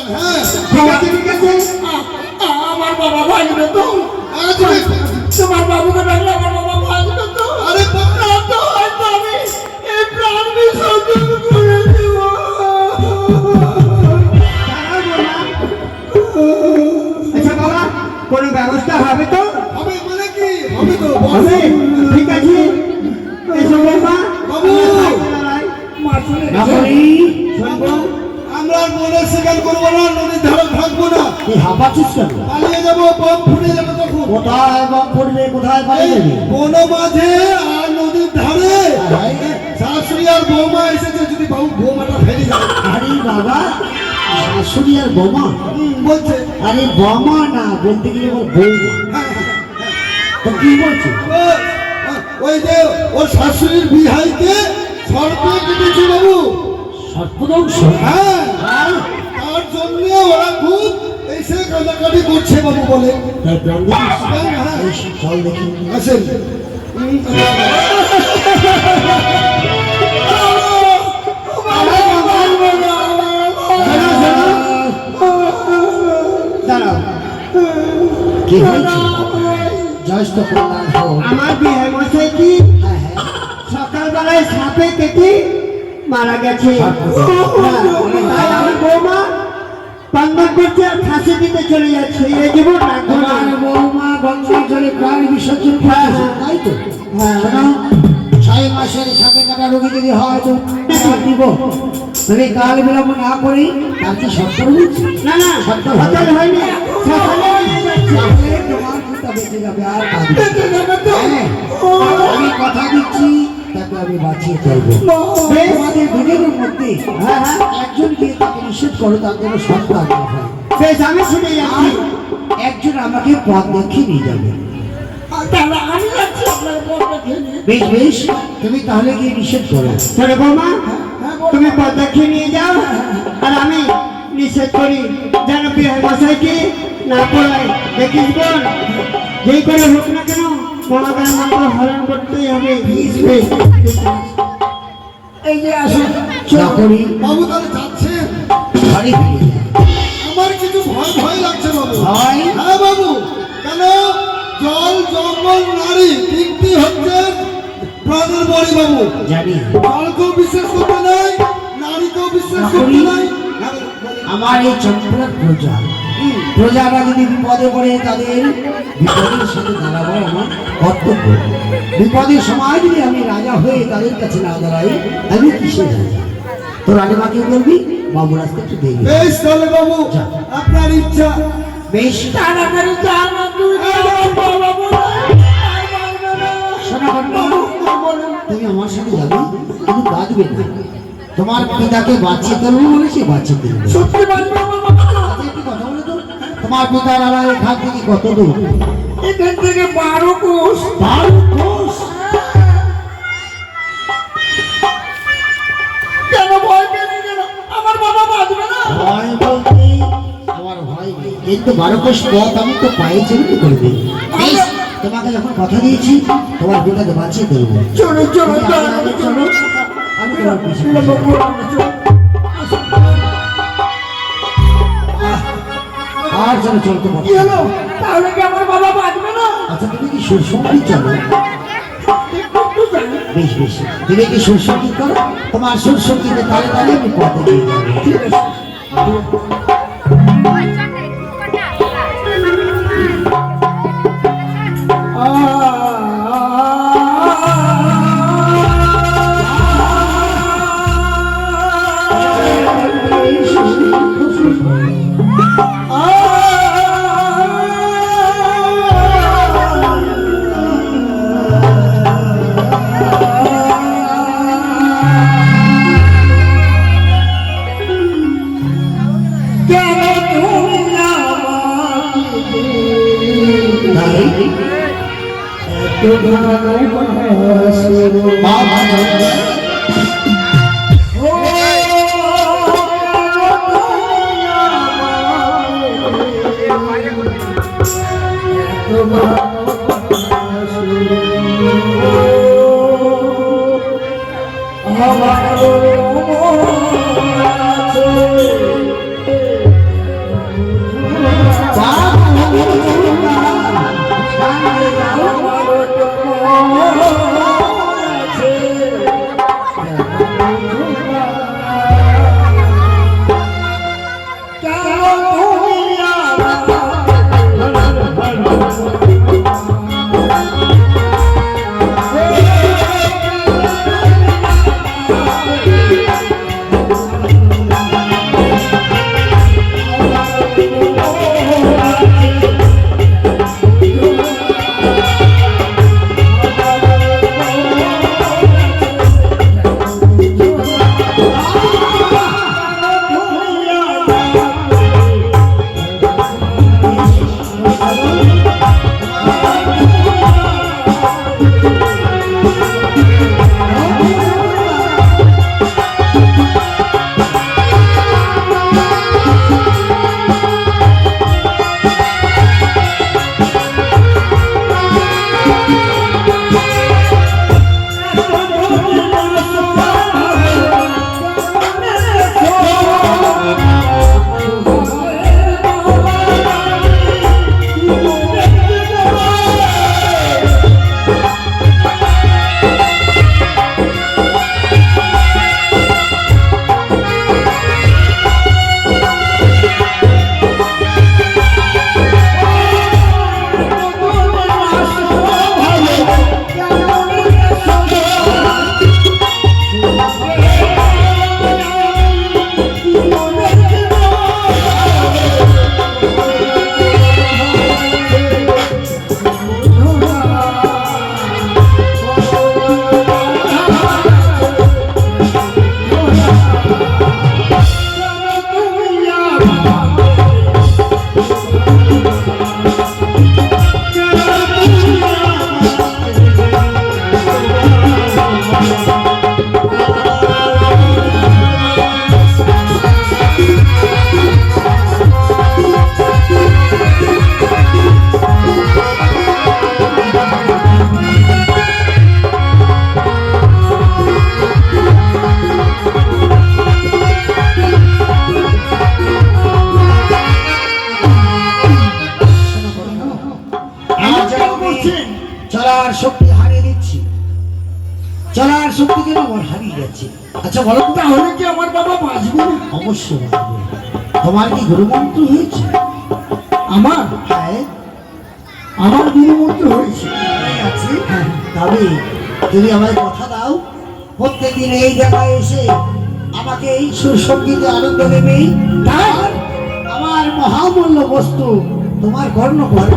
ঠিক আছে আমার বাবা ভাঙবে তো তোমার বাবুকে ডাকলে আমার বাবা ভাঙবে তো আরে তো হয়তো আমি এই প্রাণ বিসর্জন করে দিব। আচ্ছা বাবা কোনো ব্যবস্থা হবে তো? হবে মানে কি হবে তো হবে ঠিক আছে এসো বাবা বাবু শুনবো আমরা আর মনের শিকার করবো না, নদীর ধারে থাকবো না, তুই হাঁপাচ্ছিস কেন? পালিয়ে যাবো, বম ফুটে যাবে তখন। কোথায় বম পড়বে কোথায় পালিয়ে যাবি? কোনো মাঝে আর নদীর ধারে শাশুড়ি আর বৌমা এসেছে, যদি বাবু বৌমাটা ফেলে যায়। আরে বাবা শাশুড়ি আর বোমা বলছে আরে বোমা না বলতে গেলে ওর বৌমা তো কি বলছো? ওই যে ওর শাশুড়ির বিহাইকে সর্পে কেটেছে বাবু। সর্পদংশ? হ্যাঁ তার জন্য ওরা খুব এসে কাঁদাকাটি করছে বাবু বলে। তাই প্রাণ দেখিস? চল দেখি আসেন দাঁড়াও কি হয়েছে? জয়স্ত কল্যাণ হোক। আমার বিয়ে মশাই কি সকালবেলায় সাপে কেটে মারা গেছে। তাই আমার বৌমা পান্ডব করছে আর ফাঁসি দিতে চলে যাচ্ছে। এই জীবন না আমার বৌমা বংশাঞ্চলে প্রাণ বিসর্জন করেছে, তাই তো? হ্যাঁ 6 মাসের সাথে কাটা রোগী যদি হয় তো দিব। যদি কাল বিলম্ব না করি তার কি সত্তর বলছি? না না সত্তর হয়নি, তোমার পুতা বেঁচে যাবে আর আমি কথা দিচ্ছি তাকে আমি বাঁচিয়ে চলবো। আমাদের দুজনের মধ্যে একজন গিয়ে তাকে নিষেধ করো, তার কোনো সন্তান না হয়। বেশ আমি শুনে যাচ্ছি, একজন আমাকে পথ দেখিয়ে নিয়ে যাবে। বেশ বেশ তুমি তাহলে গিয়ে নিষেধ করো। চলে বৌমা তুমি পথ দেখিয়ে নিয়ে যাও আর আমি নিষেধ করি যেন বিহার মশাইকে না পড়ায়। দেখিস বোন যেই করে হোক না কেন মহাদান মন্ত্র হরণ করতেই হবে। এই যে আসুন চাকরি বাবু তাহলে যাচ্ছেন? ঘরে ফিরে যায়। আমার কিছু ভয় ভয় লাগছে বাবু। ভয়? হ্যাঁ বাবু, কেন জল জঙ্গল নারী তিনটি হচ্ছে প্রাণের বড়ি বাবু। জানি জলকেও বিশ্বাস করতে নাই, নারীকেও বিশ্বাস করতে নাই। আমার এই চম্পলার প্রজারা যদি বিপদে পড়ে তাদের বিপদের সাথে দাঁড়াবো আমার কর্তব্য। বিপদের সময় যদি আমি রাজা হয়ে তাদের কাছে না দাঁড়াই আমি কিসে রাজা? তো রানীমাকে বলবি বাবু রাস্তা একটু দেখবি। বেশ তাহলে বাবু আপনার ইচ্ছা। বেশ তাড়াতাড়ি যান তুমি আমার সাথে যাবে কিন্তু বাঁচবে না। তোমার পিতাকে বাঁচিয়ে দেবো বলে সে বাঁচিয়ে দেবে। সত্যি বাঁচবে আমার বাবা? একটি কথা বলে তো তোমার পিতার আড়াই এখান থেকে কত দূর? এখান থেকে 12 কোষ। 12 কোষ? কেন ভয় পেলে কেন? আমার বাবা বাঁচবে না? ভয় বলতে আমার ভয় নেই, কিন্তু 12 কোষ পথ আমি তো পায়ে চলতে করবে। তোমাকে যখন কথা দিয়েছি তোমার পিতাকে বাঁচিয়ে দেবো। চলো চলো চলো আমি তোমার পিছনে আর যেন চলতে পারো। কি হলো? তাহলে কি আমার বাবা বাঁচবে না? আচ্ছা তুমি কি সুরসঙ্গীত চলো? বেশ বেশ তুমি কি সুরসঙ্গীত করো? তোমার সুরসঙ্গীতে তালে তালে আমি পথে দিয়ে যাবো। ঠিক আছে? শক্তি কেন আমার হারিয়ে গেছে। আচ্ছা বলো তো, তাহলে কি আমার বাবা বাঁচবে? অবশ্যই বাঁচবে। তোমার কি গুরুমন্ত্র হয়েছে? আমার হ্যাঁ, আমার গুরুমন্ত্র হয়েছে। ঠিক আছে। তবে তুমি আমায় কথা দাও, প্রত্যেকদিন এই জায়গায় এসে আমাকে এই সুসঙ্গীতে আনন্দ দেবে। তার আমার মহামূল্য বস্তু তোমার কর্ণ করে